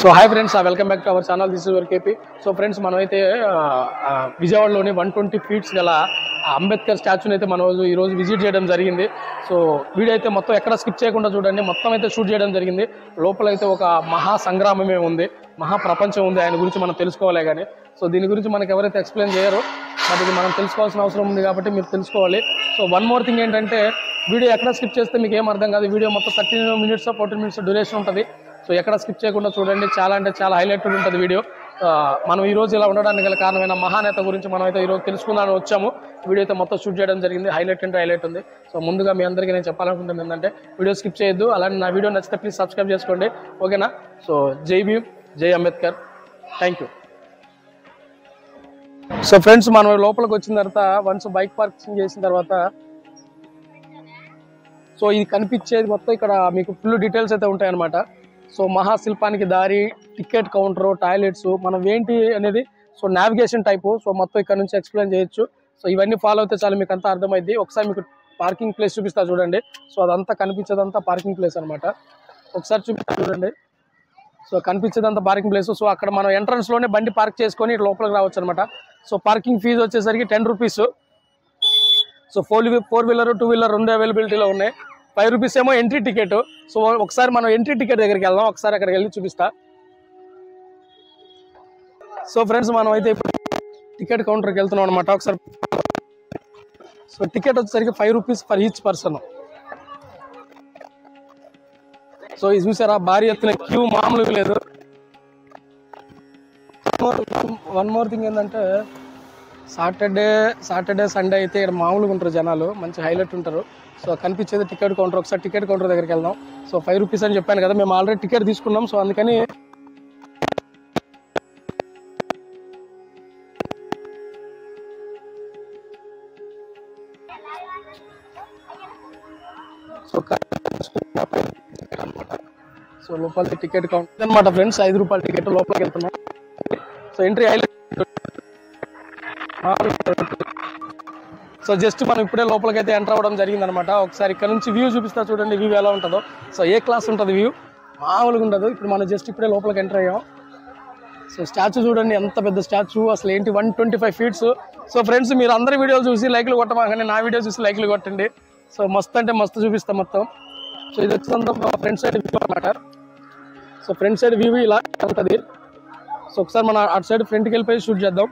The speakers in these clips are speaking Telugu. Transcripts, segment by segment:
So hi friends, welcome back to our channel. This is your KP. So friends, మనమైతే విజయవాడలోని 120 ఫీట్స్ గల అంబేద్కర్ స్టాచ్యూని అయితే మనం ఈరోజు విజిట్ చేయడం జరిగింది. సో వీడియో అయితే మొత్తం ఎక్కడ స్కిప్ చేయకుండా చూడండి. మొత్తం అయితే షూట్ చేయడం జరిగింది. లోపలైతే ఒక మహా సంగ్రామమే ఉంది, మహా ప్రపంచం ఉంది. ఆయన గురించి మనం తెలుసుకోవాలి. కానీ సో దీని గురించి మనకు ఎవరైతే ఎక్స్ప్లెయిన్ చేయరో బట్ ఇది మనం తెలుసుకోవాల్సిన అవసరం ఉంది కాబట్టి మీరు తెలుసుకోవాలి. సో వన్ మోర్ థింగ్ ఏంటంటే, వీడియో ఎక్కడ స్కిప్ చేస్తే మీకు ఏం అర్థం కాదు. వీడియో మొత్తం 13 minutes 14 minutes డ్యూరేషన్ ఉంటుంది. సో ఎక్కడ స్కిప్ చేయకుండా చూడండి. చాలా అంటే చాలా హైలైటెడ్ ఉంటుంది వీడియో. మనం ఈ రోజు ఇలా ఉండడానికి గల కారణమైన మహానేత గురించి మనం అయితే ఈరోజు తెలుసుకుందామని వచ్చాము. వీడియో అయితే మొత్తం షూట్ చేయడం జరిగింది. హైలైట్ అంటే హైలైట్ ఉంది. సో ముందుగా మీ అందరికీ నేను చెప్పాలనుకుంటుంది ఏంటంటే, వీడియో స్కిప్ చేయొద్దు. అలానే నా వీడియో నచ్చితే ప్లీజ్ సబ్స్క్రైబ్ చేసుకోండి, ఓకేనా? సో జై భీమ్, జై Ambedkar. Thank you. So friends, మనం లోపలికి వచ్చిన తర్వాత వన్స్ బైక్ పార్కింగ్ చేసిన తర్వాత సో ఇది కనిపించేది మొత్తం ఇక్కడ మీకు ఫుల్ డీటెయిల్స్ అయితే ఉంటాయి అన్నమాట. సో మహాశిల్పానికి దారి, టికెట్ కౌంటర్, టాయిలెట్స్, మనం ఏంటి అనేది సో నావిగేషన్ టైపు. సో మొత్తం ఇక్కడ నుంచి ఎక్స్ప్లెయిన్ చేయొచ్చు. సో ఇవన్నీ ఫాలో అయితే చాలు మీకు అంతా అర్థమైంది. ఒకసారి మీకు పార్కింగ్ ప్లేస్ చూపిస్తా చూడండి. సో అదంతా కనిపించేదంతా పార్కింగ్ ప్లేస్ అనమాట. ఒకసారి చూపిస్తా చూడండి. సో కనిపించేదంతా పార్కింగ్ ప్లేస్. సో అక్కడ మనం ఎంట్రన్స్లోనే బండి పార్క్ చేసుకొని లోపలికి రావచ్చు అనమాట. సో పార్కింగ్ ఫీజు వచ్చేసరికి 10 rupees. సో 4-wheeler 2-wheeler రెండు అవైలబిలిటీలో ఉన్నాయి. 5 rupees ఏమో ఎంట్రీ టికెట్. సో ఒకసారి మనం ఎంట్రీ టికెట్ దగ్గరికి వెళ్దాం. ఒకసారి అక్కడికి వెళ్ళి చూపిస్తా. సో ఫ్రెండ్స్, మనం అయితే ఇప్పుడు టికెట్ కౌంటర్కి వెళ్తున్నాం అనమాట. ఒకసారి సో టికెట్ వచ్చేసరికి 5 rupees for each person. So ఇది చూసారా, భారీ ఎత్తున క్యూ మామూలుగా లేదు. వన్ మోర్ థింగ్ ఏంటంటే, సాటర్డే సండే అయితే ఇక్కడ మామూలుగా ఉంటారు జనాలు, మంచి హైలైట్ ఉంటారు. సో కనిపించేది టికెట్ కౌంటర్. ఒకసారి టికెట్ కౌంటర్ దగ్గరికి వెళ్దాం. సో 5 rupees అని చెప్పాను కదా, మేము ఆల్రెడీ టికెట్ తీసుకున్నాం. సో అందుకని సో లోపల టికెట్ కౌంటర్ అనమాట ఫ్రెండ్స్. 5 రూపాయల టికెట్. లోపలికి వెళ్తున్నాం. So entry highlight. So just మనం ఇప్పుడే లోపలికి అయితే ఎంటర్ అవ్వడం జరిగింది అనమాట. ఒకసారి ఇక్కడ నుంచి వ్యూ చూపిస్తా చూడండి, వ్యూ ఎలా ఉంటుందో. సో ఏ క్లాస్ ఉంటుంది వ్యూ, మామూలుగా ఉండదు. ఇప్పుడు మనం జస్ట్ ఇప్పుడే లోపలికి ఎంటర్ అయ్యాం. సో స్టాచ్యూ చూడండి, ఎంత పెద్ద స్టాచ్యూ అసలు ఏంటి, 125 feet. సో ఫ్రెండ్స్, మీరు అందరి వీడియోలు చూసి లైక్లు కొట్టమాకండి, నా వీడియో చూసి లైక్లు కొట్టండి. సో మస్తు అంటే మస్తు చూపిస్తాం మొత్తం. సో ఇది వచ్చినంత ఫ్రంట్ సైడ్ వ్యూ అనమాట. సో ఫ్రంట్ సైడ్ వ్యూ ఇలా ఉంటుంది. సో ఒకసారి మనం అటు సైడ్ ఫ్రంట్కి వెళ్ళిపోయి షూట్ చేద్దాం.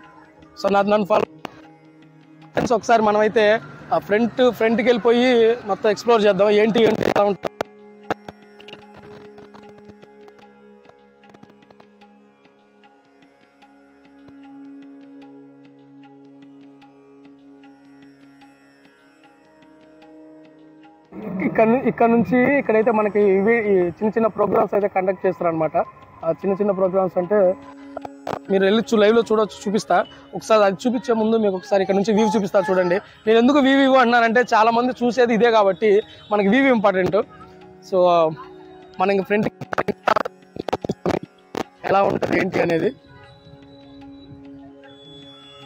సో నన్ను ఫాలో ఫ్రెండ్స్. ఒకసారి మనమైతే ఆ ఫ్రంట్కి వెళ్ళిపోయి మొత్తం ఎక్స్ప్లోర్ చేద్దాం. ఏంటి ఎలా ఉంటుంది. ఇక్కడ నుంచి ఇక్కడైతే మనకి ఇవి చిన్న చిన్న ప్రోగ్రామ్స్ అయితే కండక్ట్ చేస్తారు అనమాట. చిన్న ప్రోగ్రామ్స్ అంటే మీరు వెళ్ళి లైవ్లో చూపిస్తా. ఒకసారి అది చూపించే ముందు మీకు ఒకసారి ఇక్కడ నుంచి వ్యూ చూపిస్తా చూడండి. నేను ఎందుకు వ్యూ అంటున్నానంటే, చాలా మంది చూసేది ఇదే కాబట్టి మనకి వ్యూ ఇంపార్టెంట్. సో మన ఇంక ఫ్రంట్ ఎలా ఉంటుంది ఏంటి అనేది.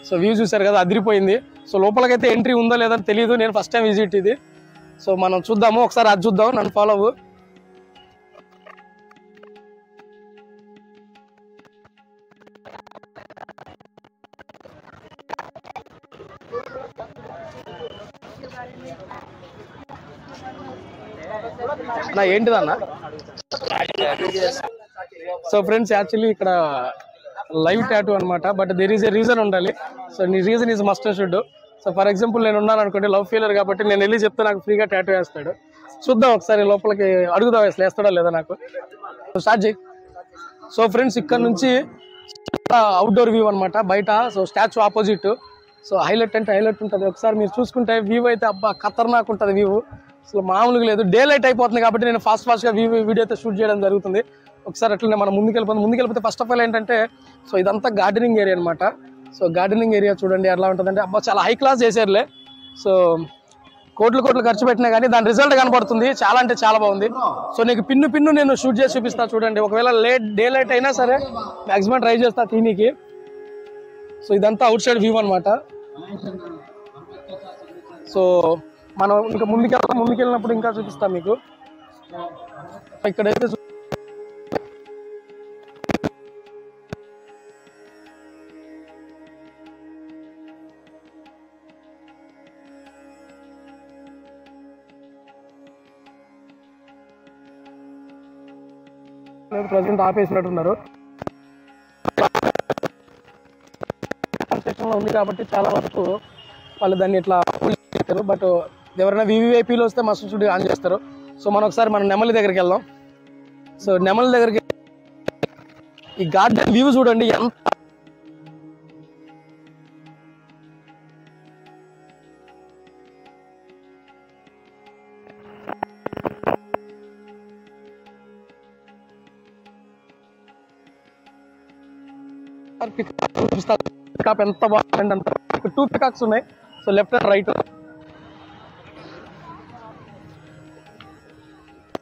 సో వ్యూ చూసారు కదా, అదిరిపోయింది. సో లోపలికైతే ఎంట్రీ ఉందో లేదో తెలియదు, నేను ఫస్ట్ టైం విజిట్ ఇది. సో మనం చూద్దాము, ఒకసారి అది చూద్దాం. నన్ను ఫాలో అవ్వు. నా ఏంటిదన్నా. సో ఫ్రెండ్స్, యాక్చువల్లీ ఇక్కడ లైవ్ టాటూ అనమాట. But there is a reason ఉండాలి. సో నీ reason is must and should. So for example, నేను ఉన్నాను అనుకోండి, లవ్ ఫెయిలర్ కాబట్టి నేను వెళ్ళి చెప్తే నాకు ఫ్రీగా టాటూ వేస్తాడు. చూద్దాం ఒకసారి లోపలికి అడుగుదాం, అసలు వేస్తాడా లేదా నాకు. స్టార్ట్ చేయి. సో ఫ్రెండ్స్, ఇక్కడ నుంచి అవుట్డోర్ వ్యూ అనమాట, బయట. So statue opposite. So highlight అంటే హైలైట్ ఉంటుంది. ఒకసారి మీరు చూసుకుంటే వ్యూ అయితే అబ్బా ఖతర్నాక్ ఉంటుంది వ్యూ. అసలు మామూలుగా లేదు. డే లైట్ అయిపోతుంది కాబట్టి నేను ఫాస్ట్గా వీడియో అయితే షూట్ చేయడం జరుగుతుంది. ఒకసారి అట్లనే మనం ముందుకెళ్ళిపోతే ఫస్ట్ ఆఫ్ ఆల్ ఏంటంటే, సో ఇదంతా గార్డెనింగ్ ఏరియా అనమాట. సో గార్డెనింగ్ ఏరియా చూడండి ఎలా ఉంటుందంటే, అబ్బా చాలా హై క్లాస్ చేశారులే. సో కోట్లు ఖర్చు పెట్టినా కానీ దాని రిజల్ట్ కనపడుతుంది. చాలా అంటే చాలా బాగుంది. సో నీకు పిన్ను నేను షూట్ చేసి చూపిస్తా చూడండి. ఒకవేళ డే లైట్ అయినా సరే మ్యాక్సిమం ట్రై చేస్తా తీనికి. సో ఇదంతా అవుట్ సైడ్ వ్యూ అనమాట. సో మనం ఇంకా ముందుకెళ్ళినప్పుడు ఇంకా చూపిస్తాం మీకు. ఇక్కడైతే ప్రజెంట్ ఆపేసినట్టున్నారు. కన్స్ట్రక్షన్లో ఉంది కాబట్టి చాలా వరకు వాళ్ళు దాన్ని ఇట్లా చేస్తారు. బట్ ఎవరైనా వివిఐపీలో వస్తే మస్ట్ స్టూడియో ఆన్ చేస్తారు. సో మనం ఒకసారి మన నెమలి దగ్గరికి వెళ్దాం. సో నెమలి దగ్గరికి ఈ గార్డెన్ వ్యూ చూడండి ఎంత పికాక్ ఎంత బాగుందండి. అంత 2 పికాక్స్ ఉన్నాయి. సో లెఫ్ట్ అండ్ రైట్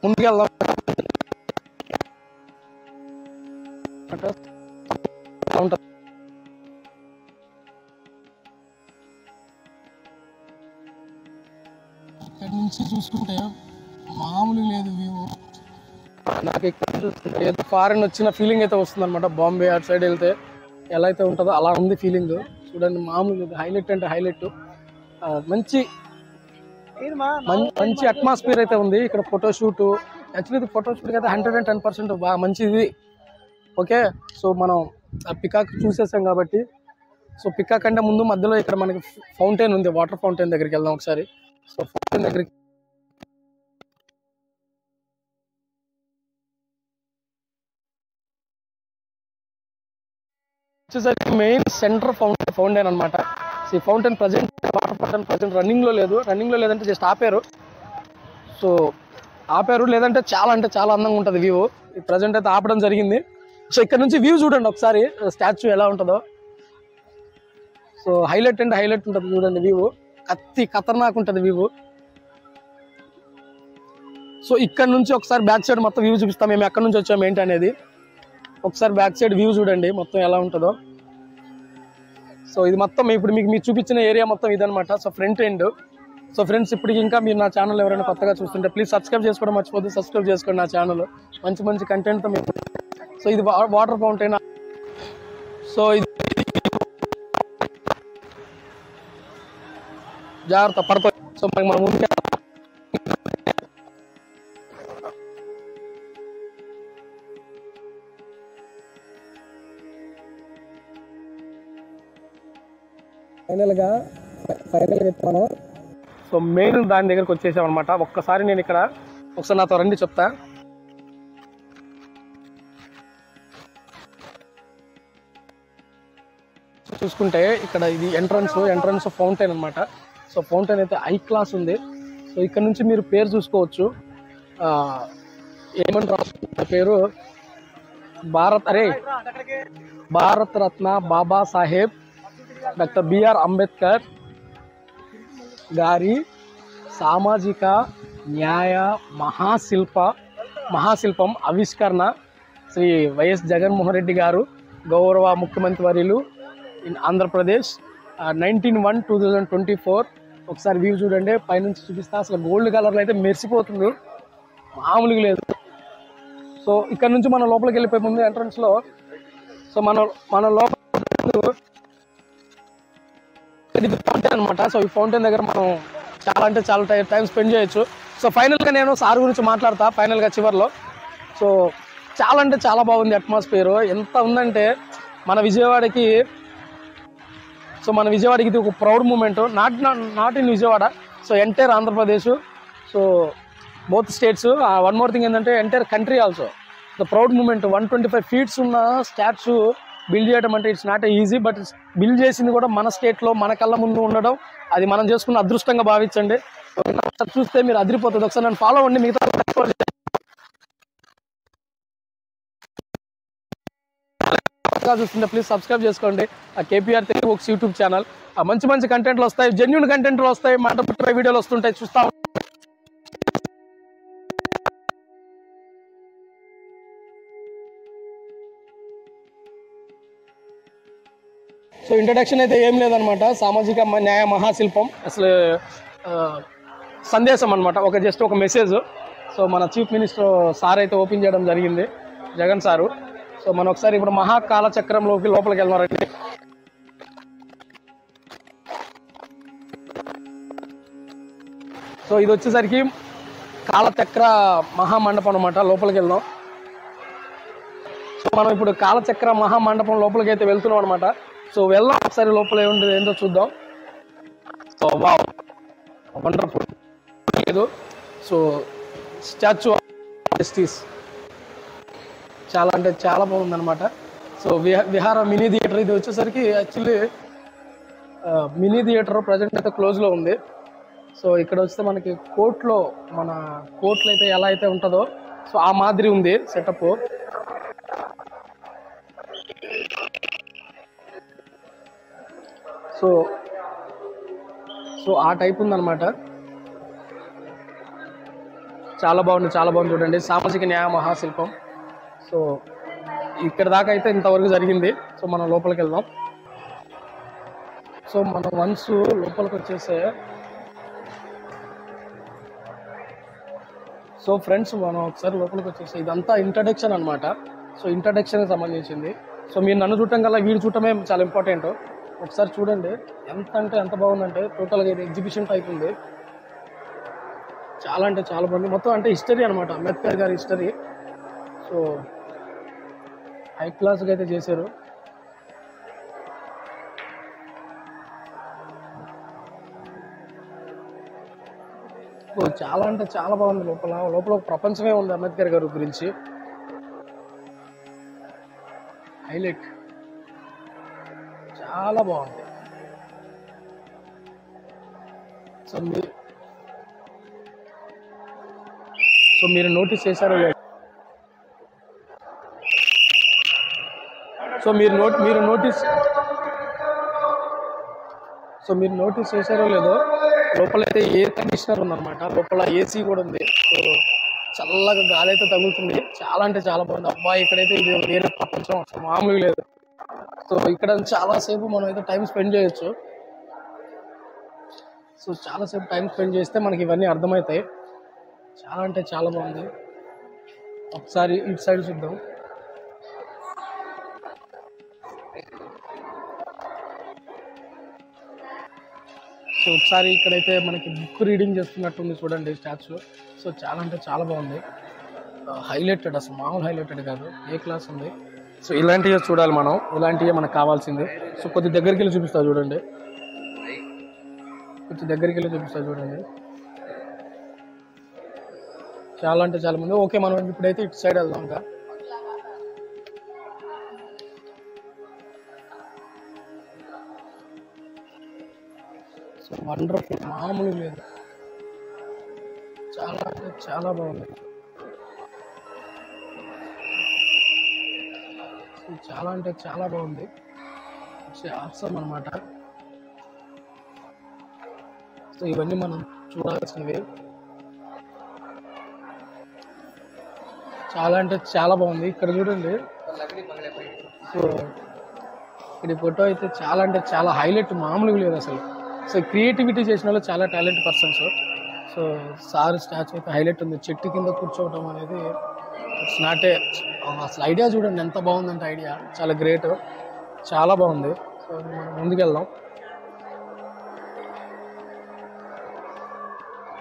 ముందుకు వెళ్దాం. ఇక్కడ నుంచి చూసుకుంటే మామూలు లేదు వ్యూ. నాకు ఇక్కడ చూస్తుంటే ఏదో ఫారెన్ వచ్చిన ఫీలింగ్ అయితే వస్తుంది అనమాట. బాంబే అటు సైడ్ వెళ్తే ఎలా అయితే ఉంటుందో అలా ఉంది ఫీలింగ్. చూడండి మామూలు హైలైట్ అంటే హైలైట్. మంచి మంచి అట్మాస్ఫియర్ అయితే ఉంది ఇక్కడ. ఫోటోషూట్ యాక్చువల్లీ ఫోటోషూట్కి అయితే 110% బాగా మంచిది. ఓకే, సో మనం ఆ పికాక్ చూసేసాం కాబట్టి సో పికాక్ అంటే ముందు మధ్యలో ఇక్కడ మనకి ఫౌంటైన్ ఉంది. వాటర్ ఫౌంటైన్ దగ్గరికి వెళ్దాం ఒకసారి. సో ఫౌంటైన్ దగ్గరికి వచ్చేసరికి మెయిన్ సెంటర్ ఫౌంటైన్ అనమాట. ఈ fountain present water fountain present రన్నింగ్లో లేదంటే జస్ట్ ఆపారు. సో ఆపారు, లేదంటే చాలా అంటే చాలా అందంగా ఉంటుంది వ్యూ. ప్రజెంట్ అయితే ఆపడం జరిగింది. సో ఇక్కడ నుంచి వ్యూ చూడండి ఒకసారి, స్టాచ్యూ ఎలా ఉంటుందో. సో హైలైట్ అంటే హైలైట్ ఉంటుంది చూడండి వ్యూ. ఖతర్నాక్ ఉంటుంది వ్యూ. సో ఇక్కడ నుంచి ఒకసారి బ్యాక్ సైడ్ మొత్తం వ్యూ చూపిస్తాం. మేము ఎక్కడి నుంచి వచ్చాము ఏంటి అనేది. ఒకసారి బ్యాక్ సైడ్ వ్యూ చూడండి మొత్తం ఎలా ఉంటుందో. సో ఇది మొత్తం ఇప్పుడు మీకు చూపించిన ఏరియా మొత్తం ఇదనమాట. So front end. So friends, ఇప్పటికి ఇంకా మీరు నా ఛానల్ ఎవరైనా కొత్తగా చూస్తుంటే ప్లీజ్ సబ్స్క్రైబ్ చేసుకోవడం మర్చిపోద్దు. సబ్స్క్రైబ్ చేసుకోండి నా ఛానల్. మంచి మంచి కంటెంట్తో మీకు. సో ఇది వాటర్ ఫౌంటైన్. సో ఇది జాగ్రత్త పడుతుంది. సో మన ముందుకే ఫైనల్గా చెప్తాను. సో మెయిన్ దాని దగ్గరకు వచ్చేసాం అనమాట. ఒక్కసారి నేను ఇక్కడ ఒకసారి నాతో రండి చెప్తా. చూసుకుంటే ఇక్కడ ఇది ఎంట్రన్స్ ఫౌంటైన్ అనమాట. సో ఫౌంటైన్ అయితే హై క్లాస్ ఉంది. సో ఇక్కడ నుంచి మీరు పేరు చూసుకోవచ్చు. ఏమని రాసుకుంటే పేరు భారత రత్న బాబాసాహెబ్ డాక్టర్ బిఆర్ అంబేద్కర్ గారి సామాజిక న్యాయ మహాశిల్పం ఆవిష్కరణ శ్రీ వైఎస్ జగన్మోహన్ రెడ్డి గారు, గౌరవ ముఖ్యమంత్రి వర్యులు ఇన్ ఆంధ్రప్రదేశ్, 19/1/2024. ఒకసారి వ్యూ చూడండి, పైనుంచి చూపిస్తా. అసలు గోల్డ్ కలర్లో అయితే మెరిసిపోతుంది, మామూలుగా లేదు. సో ఇక్కడ నుంచి మనం లోపలికి వెళ్ళిపోయే ముందు ఎంట్రన్స్లో సో మన లోపల ఫౌంటైన్ అనమాట. సో ఈ ఫౌంటైన్ దగ్గర మనం చాలా అంటే చాలా టైం స్పెండ్ చేయొచ్చు. సో ఫైనల్గా నేను సార్ గురించి మాట్లాడతా ఫైనల్గా చివరిలో. సో చాలా అంటే చాలా బాగుంది అట్మాస్ఫియర్. ఎంత ఉందంటే మన విజయవాడకి ఇది ఒక proud moment. Not in Vijayawada, so entire Andhra Pradesh, so both states. One more thing ఏంటంటే entire country also the proud moment. 125 feet ఉన్న స్టాచ్యూ బిల్డ్ చేయడం అంటే it's not easy. But build చేసింది కూడా మన స్టేట్లో మన కళ్ళ ముందు ఉండడం, అది మనం చేసుకున్న అదృష్టంగా భావించండి. చూస్తే మీరు అదిరిపోతుంది. ఒకసారి నన్ను ఫాలో అవ్వండి. మిగతా చూస్తుంటే ప్లీజ్ సబ్స్క్రైబ్ చేసుకోండి. KPR Telugu books YouTube channel. మంచి మంచి కంటెంట్లు వస్తాయి, జెన్యూన్ కంటెంట్లు వస్తాయి, మాట పుట్టిన వీడియోలు వస్తుంటాయి, చూస్తా. సో ఇంట్రడక్షన్ అయితే ఏం లేదనమాట. సామాజిక న్యాయ మహాశిల్పం అసలు సందేశం అనమాట, జస్ట్ ఒక మెసేజ్. సో మన చీఫ్ మినిస్టర్ సార్ అయితే ఓపెన్ చేయడం జరిగింది, జగన్ సారు. సో మనం ఒకసారి ఇప్పుడు మహాకాల చక్రంలోకి లోపలికి వెళ్తున్నారండి. సో ఇది వచ్చేసరికి కాలచక్ర మహామండపం అనమాట. లోపలికి వెళ్దాం. మనం ఇప్పుడు కాలచక్ర మహామండపం లోపలికి అయితే వెళ్తున్నాం అనమాట. సో వెళ్దాం ఒకసారి, లోపల ఏముంది ఏంటో చూద్దాం. సో వావ్, వండర్ఫుల్ లేదు. సో స్టాచ్యూ ఆఫ్ జస్టిస్ చాలా అంటే చాలా బాగుంది అనమాట. సో విహార మినీ థియేటర్ ఇది వచ్చేసరికి యాక్చువల్లీ మినీ థియేటర్ ప్రజెంట్ అయితే క్లోజ్లో ఉంది. సో ఇక్కడ వస్తే మనకి కోర్టులో మన కోర్టులో అయితే ఎలా అయితే ఉంటుందో సో ఆ మాదిరి ఉంది సెటప్. సో సో ఆ టైప్ ఉందన్నమాట. చాలా బాగుంది, చాలా బాగుంది. చూడండి, సామాజిక న్యాయ మహాశిల్పం. సో ఇక్కడ దాకా అయితే ఇంతవరకు జరిగింది. సో మనం లోపలికి వెళ్దాం. సో మనం వన్స్ లోపలికి వచ్చేసే సో ఫ్రెండ్స్ మనం ఒకసారి లోపలికి వచ్చేసి ఇదంతా ఇంట్రడక్షన్ అనమాట. సో ఇంట్రడక్షన్కి సంబంధించింది. సో మీరు నన్ను చూడటం కల్లా వీడు చూడటమే చాలా ఇంపార్టెంట్. ఒకసారి చూడండి ఎంత అంటే ఎంత బాగుందంటే టోటల్గా ఇది ఎగ్జిబిషన్ టైప్ ఉంది. చాలా అంటే చాలా బాగుంది. మొత్తం అంటే హిస్టరీ అనమాట, అంబేద్కర్ గారి హిస్టరీ. సో హై క్లాస్గా అయితే చేశారు. చాలా అంటే చాలా బాగుంది. లోపల లోపల ఒక ప్రపంచమే ఉంది అంబేద్కర్ గారి గురించి. హైలైట్ చాలా బాగుంది. సో మీరు నోటీస్ చేశారో లేదు, సో మీరు నోటీస్ చేశారో లేదో లోపలైతే ఎయిర్ కండిషనర్ ఉందన్నమాట. లోపల ఏసీ కూడా ఉంది. సో చల్లగా గాలి అయితే తగులుతుంది. చాలా అంటే చాలా బాగుంది. అబ్బాయి ఇక్కడైతే ఇది వేరే ప్రపంచం, అసలు మామూలుగా లేదు. సో ఇక్కడ చాలాసేపు మనం అయితే టైం స్పెండ్ చేయొచ్చు. సో చాలాసేపు టైం స్పెండ్ చేస్తే మనకి ఇవన్నీ అర్థమవుతాయి. చాలా అంటే చాలా బాగుంది. ఒకసారి ఇటు సైడ్ చూద్దాం. సో ఒకసారి ఇక్కడైతే మనకి బుక్ రీడింగ్ చేస్తున్నట్టుంది చూడండి స్టాచ్యూ. సో చాలా అంటే చాలా బాగుంది. హైలైటెడ్, అసలు మామూలు హైలైటెడ్ కాదు, ఏ క్లాస్ ఉంది. సో ఇలాంటివే చూడాలి మనం, ఇలాంటివే మనకు కావాల్సింది. సో కొద్ది దగ్గరికి వెళ్ళి చూపిస్తా చూడండి, చూడండి. చాలా అంటే చాలా మంది. ఓకే, మనం ఇప్పుడైతే ఇటు సైడ్ వెళ్దాం. ఇంకా సో వండర్ఫుల్, మామూలు లేదు. చాలా అంటే చాలా బాగుంది. చాలా అంటే చాలా బాగుంది. ఆసమ్ అనమాట. సో ఇవన్నీ మనం చూడాల్సినవి. చాలా అంటే చాలా బాగుంది. ఇక్కడ చూడండి. సో ఇక్కడ ఫోటో అయితే చాలా అంటే చాలా హైలైట్, మామూలుగా లేదు అసలు. సో క్రియేటివిటీ చేసిన వాళ్ళు చాలా talent persons. So sir statue అయితే హైలైట్ ఉంది. చెట్టు కింద కూర్చోవడం అనేది ఇట్స్ నాట్ ఏ, అసలు ఐడియా చూడండి ఎంత బాగుందంటే ఐడియా చాలా గ్రేట్, చాలా బాగుంది. సో మనం ముందుకెళ్దాం.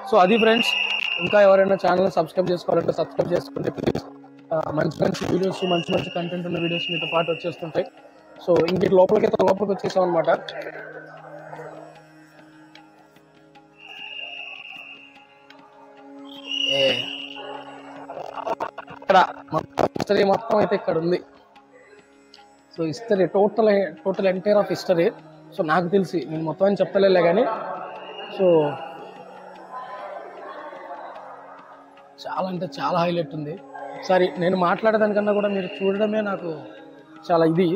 సో అది ఫ్రెండ్స్, ఇంకా ఎవరైనా ఛానల్ సబ్స్క్రైబ్ చేసుకోవాలంటే సబ్స్క్రైబ్ చేసుకుంటే ప్లీజ్. మంచి మంచి వీడియోస్, మంచి మంచి కంటెంట్ ఉన్న వీడియోస్ మీతో పాటు వచ్చేస్తుంటాయి. సో ఇంక లోపలికి వచ్చేసాం అనమాట. ఇక్కడ హిస్టరీ మొత్తం అయితే ఇక్కడ ఉంది. So history total entire of history. So నాకు తెలిసి నేను మొత్తం అని చెప్పలేలే కానీ సో చాలా అంటే చాలా హైలైట్ ఉంది. ఒకసారి నేను మాట్లాడేదానికన్నా కూడా మీరు చూడడమే నాకు చాలా ఇది,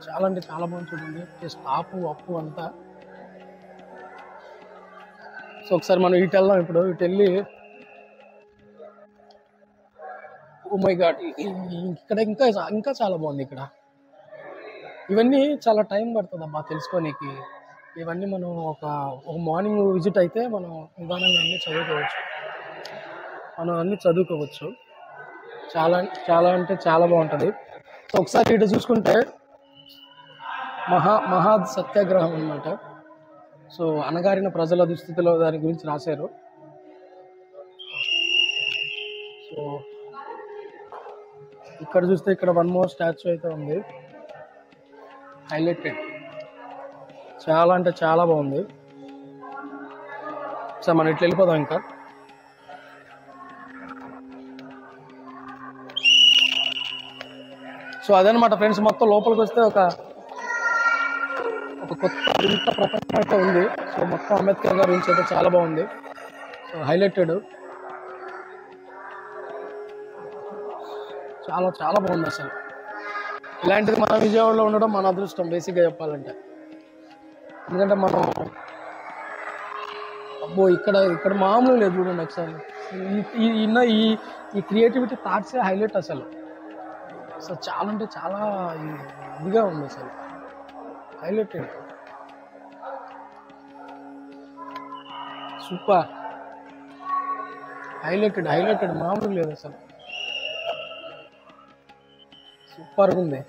చాలా అంటే చాలా బాగుంది. చూడండి స్టాపు అప్పు అంతా. సో ఒకసారి మనం ఇటు వెళ్దాం. ఇప్పుడు ఇటు వెళ్ళి ఓ మై గాడ్, ఇక్కడ ఇంకా చాలా బాగుంది. ఇక్కడ ఇవన్నీ చాలా టైం పడుతుంది అబ్బా తెలుసుకోనికి. ఇవన్నీ మనం ఒక మార్నింగ్ విజిట్ అయితే మనం నిదానంగా అన్నీ చదువుకోవచ్చు. చాలా చాలా అంటే చాలా బాగుంటుంది. సో ఒకసారి ఇటు చూసుకుంటే మహా సత్యాగ్రహం అన్నమాట. సో అణగారిన ప్రజల దుస్థితిలో దాని గురించి రాశారు. సో ఇక్కడ చూస్తే ఇక్కడ వన్ మోర్ స్టాచ్యూ అయితే ఉంది, హైలైటెడ్. చాలా అంటే చాలా బాగుంది. సార్ మనం ఇట్లా వెళ్ళిపోదాం ఇంకా. సో అదనమాట ఫ్రెండ్స్, మొత్తం లోపలికి వస్తే ఒక కొత్త వింత ప్రపంచం అయితే ఉంది. సో మొత్తం అంబేద్కర్ గారి గురించి అయితే చాలా బాగుంది. సో హైలైటెడ్, చాలా చాలా బాగుంది అసలు. ఇలాంటిది మన విజయవాడలో ఉండడం మన అదృష్టం బేసిక్గా చెప్పాలంటే. ఎందుకంటే మనం అబ్బో ఇక్కడ మామూలు లేదు చూడండి ఒకసారి. ఈ క్రియేటివిటీ థాట్సే హైలైట్ అసలు. అసలు చాలా అంటే చాలా ఇదిగా ఉంది అసలు, హైలైటెడ్, సూపర్, హైలైటెడ్ మామూలు లేదు అసలు, సూపర్గా ఉంది.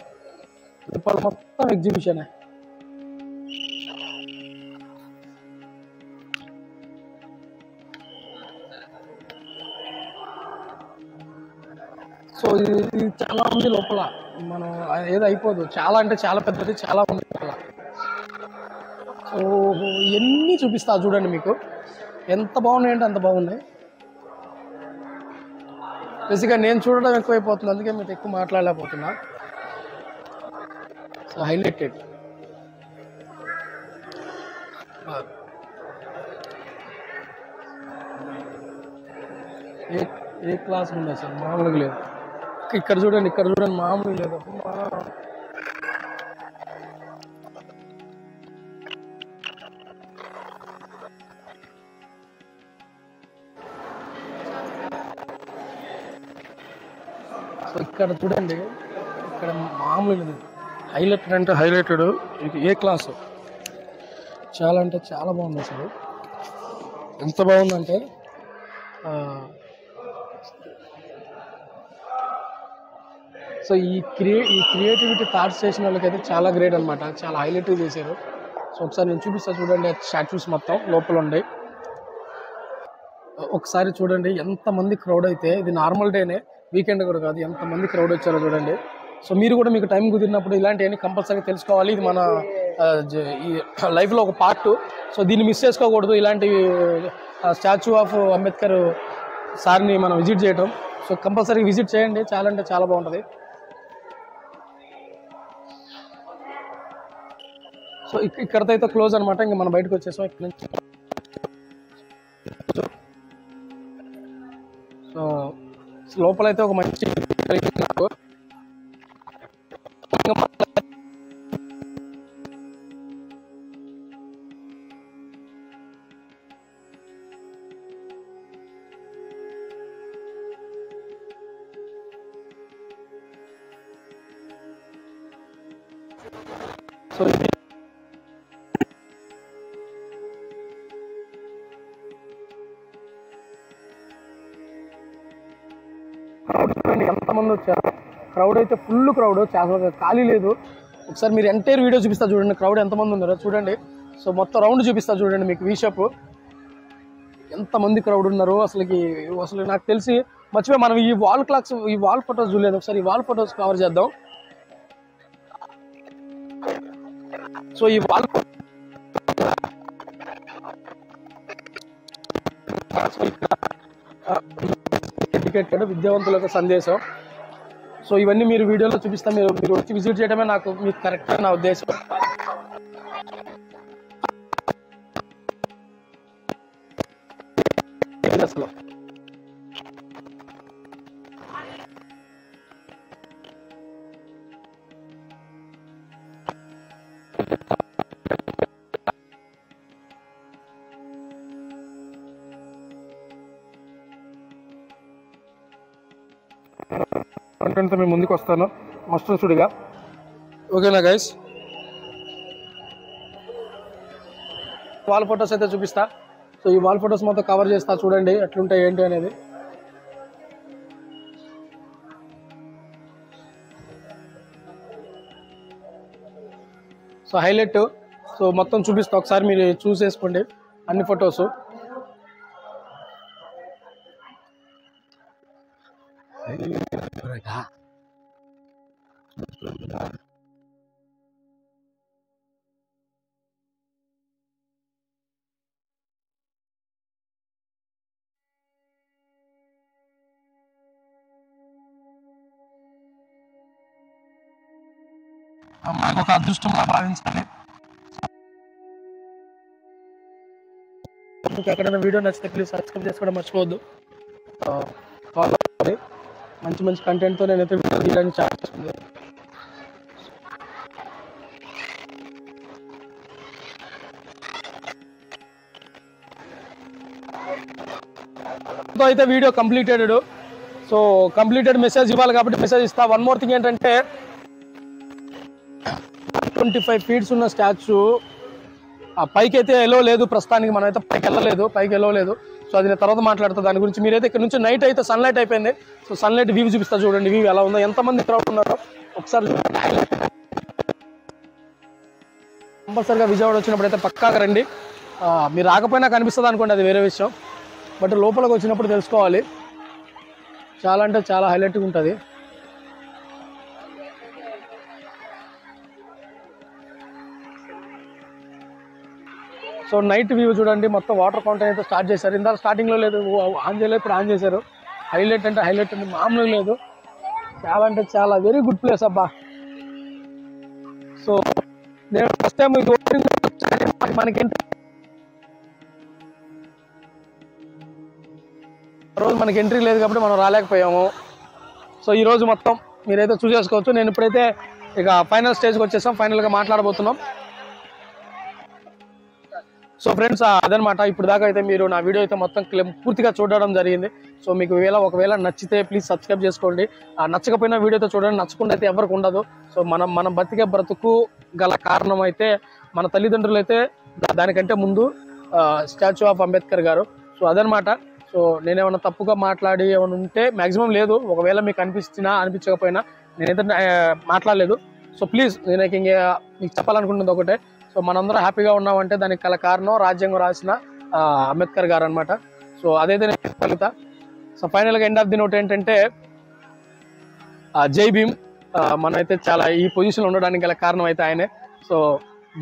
లోపల మొత్తం ఎగ్జిబిషనే. సో ఇది చాలా ఉంది లోపల, మనం ఏదో అయిపోదు, చాలా అంటే చాలా పెద్దది, చాలా ఉంది లోపల. సో ఇవన్నీ చూపిస్తా చూడండి, మీకు ఎంత బాగున్నాయంటే అంత బాగున్నాయి. బేసిక్గా నేను చూడడం ఎక్కువైపోతుంది, అందుకే మీకు ఎక్కువ మాట్లాడలేకపోతున్నా. సో హైలైటెడ్, ఏ క్లాస్ ఉంది అసలు, మామూలుగా లేదు. ఇక్కడ చూడండి మామూలుగా లేదు. సో ఇక్కడ చూడండి, ఇక్కడ మామూలుగా లేదు, హైలైటెడ్ అంటే హైలైటెడ్, ఏ క్లాసు, చాలా అంటే చాలా బాగుంది అసలు. ఎంత బాగుందంటే సో ఈ క్రియేటివిటీ థాట్స్ చేసిన వాళ్ళకైతే చాలా గ్రేట్ అనమాట, చాలా హైలైట్గా చేశారు. సో ఒకసారి నేను చూపిస్తాను చూడండి, స్టాచ్యూస్ మొత్తం లోపల ఉన్నాయి. ఒకసారి చూడండి ఎంతమంది క్రౌడ్ అయితే, ఇది నార్మల్ డేనే, వీకెండ్ కూడా కాదు, ఎంతమంది క్రౌడ్ వచ్చారో చూడండి. సో మీరు కూడా మీకు టైం కుదిరినప్పుడు ఇలాంటివన్నీ కంపల్సరీ తెలుసుకోవాలి. ఇది మన ఈ లైఫ్లో ఒక పార్ట్. సో దీన్ని మిస్ చేసుకోకూడదు. ఇలాంటి స్టాచ్యూ ఆఫ్ అంబేద్కర్ సార్ని మనం విజిట్ చేయటం, సో కంపల్సరీ విజిట్ చేయండి, చాలా అంటే చాలా బాగుంటుంది. సో ఇక్కడతో అయితే క్లోజ్ అనమాట, ఇంకా మనం బయటకు వచ్చేసాం ఇక్కడ నుంచి. సో లోపలైతే ఒక మంచి నాకు సో ఇది ఎంతమంది వచ్చారు, క్రౌడ్ అయితే ఫుల్ క్రౌడ్, చాలా ఖాళీ లేదు. ఒకసారి మీరు ఎంటైర్ వీడియో చూపిస్తా చూడండి, క్రౌడ్ ఎంతమంది ఉన్నారో చూడండి. సో మొత్తం రౌండ్ చూపిస్తా చూడండి మీకు, వీషాప్ ఎంతమంది క్రౌడ్ ఉన్నారు అసలు నాకు తెలిసి మర్చిపోయి మనం ఈ వాల్ ఫొటోస్ చూడలేదు. ఒకసారి ఈ వాల్ ఫొటోస్ కవర్ చేద్దాం. సో ఈ వాల్ ఎడ్యుకేటెడ్ విద్యావంతులకు సందేశం. సో ఇవన్నీ మీరు వీడియోలో చూపిస్తా, మీరు వచ్చి విజిట్ చేయడమే మీకు కరెక్ట్ నా ఉద్దేశం. అసలు కంటెంట్తో మేము ముందుకు వస్తాను మస్టర్స్గా. ఓకేనా గైస్, వాల్ ఫొటోస్ అయితే చూపిస్తా. సో ఈ వాల్ ఫొటోస్ మొత్తం కవర్ చేస్తా చూడండి ఎట్లుంటాయి ఏంటి అనేది. సో హైలైట్, సో మొత్తం చూపిస్తా, ఒకసారి మీరు చూసేసుకోండి అన్ని ఫొటోస్. మాకు ఒక అదృష్టంగా భావించాలి. మీకు ఎక్కడైనా వీడియో నచ్చితే ప్లీజ్ సబ్స్క్రైబ్ చేసుకోవడం మర్చిపోవద్దు. ఫాలో అవ్వండి. మంచి మంచి కంటెంట్తో నేనైతే వీడియో తీయడానికి స్టార్ట్ చేస్తుంది. అయితే video completed. So completed message ఇవ్వాలి కాబట్టి మెసేజ్ ఇస్తా. వన్ మోర్ థింగ్ ఏంటంటే 25 feet ఉన్న స్టాచ్యూ ఆ పైకి అయితే ఎలో లేదు, ప్రస్తుతానికి మనం అయితే పైకి ఎలో లేదు. సో అది నేను తర్వాత మాట్లాడతా దాని గురించి. మీరైతే ఇక్కడ నుంచి నైట్ అయితే సన్లైట్ అయిపోయింది. సో సన్లైట్ వ్యూ చూపిస్తా చూడండి, వ్యూ ఎలా ఉందో, ఎంతమంది క్రౌడ్ ఉన్నారో ఒకసారి కంపల్సరిగా విజయవాడ వచ్చినప్పుడు అయితే పక్కాగా రండి. మీరు రాకపోయినా కనిపిస్తుంది అనుకోండి, అది వేరే విషయం. బట్ లోపలికి వచ్చినప్పుడు తెలుసుకోవాలి, చాలా అంటే చాలా హైలైట్గా ఉంటుంది. సో నైట్ వ్యూ చూడండి, మొత్తం వాటర్ ఫౌంటైన్ అయితే స్టార్ట్ చేశారు. ఇందాక స్టార్టింగ్లో లేదు, ఆన్ చేయలేదు, ఇప్పుడు ఆన్ చేశారు. హైలైట్ అంటే హైలైట్ అండి, మామూలుగా లేదు. చాలా అంటే చాలా వెరీ గుడ్ ప్లేస్ అబ్బా. సో నేను ఫస్ట్ టైం మనకేంటి రోజు మనకి ఎంట్రీ లేదు కాబట్టి మనం రాలేకపోయాము. సో ఈరోజు మొత్తం మీరైతే చూసేసుకోవచ్చు. నేను ఇప్పుడైతే ఇక ఫైనల్ స్టేజ్కి వచ్చేసాం, ఫైనల్గా మాట్లాడబోతున్నాం. సో ఫ్రెండ్స్ అదనమాట, ఇప్పుడు దాకా అయితే మీరు నా వీడియో అయితే మొత్తం పూర్తిగా చూడడం జరిగింది. సో మీకు ఒకవేళ నచ్చితే ప్లీజ్ సబ్స్క్రైబ్ చేసుకోండి. నచ్చకపోయినా వీడియో అయితే చూడండి, నచ్చకుండా అయితే ఎవరికి ఉండదు. సో మనం బతికే బ్రతుకు గల కారణం అయితే మన తల్లిదండ్రులు అయితే దానికంటే ముందు స్టాచ్యూ ఆఫ్ అంబేద్కర్ గారు. సో అదనమాట. సో నేనేమన్నా తప్పుగా మాట్లాడి ఏమైనా ఉంటే మ్యాక్సిమం లేదు, ఒకవేళ మీకు అనిపించకపోయినా నేనైతే మాట్లాడలేదు. సో ప్లీజ్ నేను మీకు చెప్పాలనుకుంటుంది ఒకటే, సో మనందరం హ్యాపీగా ఉన్నామంటే దానికి గల కారణం రాజ్యాంగం రాసిన అంబేద్కర్ గారు అనమాట. సో అదైతే నేను చెప్పగలుగుతా. సో ఫైనల్గా ఎండ్ ఆఫ్ ది నోట్ ఏంటంటే జై భీమ్. మనమైతే చాలా ఈ పొజిషన్లో ఉండడానికి గల కారణం అయితే ఆయనే. సో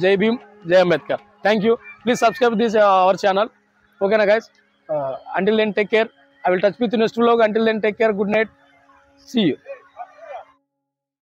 జై భీమ్, జై Ambedkar. Thank you. Please subscribe this our channel. ఓకేనా guys? Until then, take care. I will touch with you next vlog. Until then, take care. Good night. See you.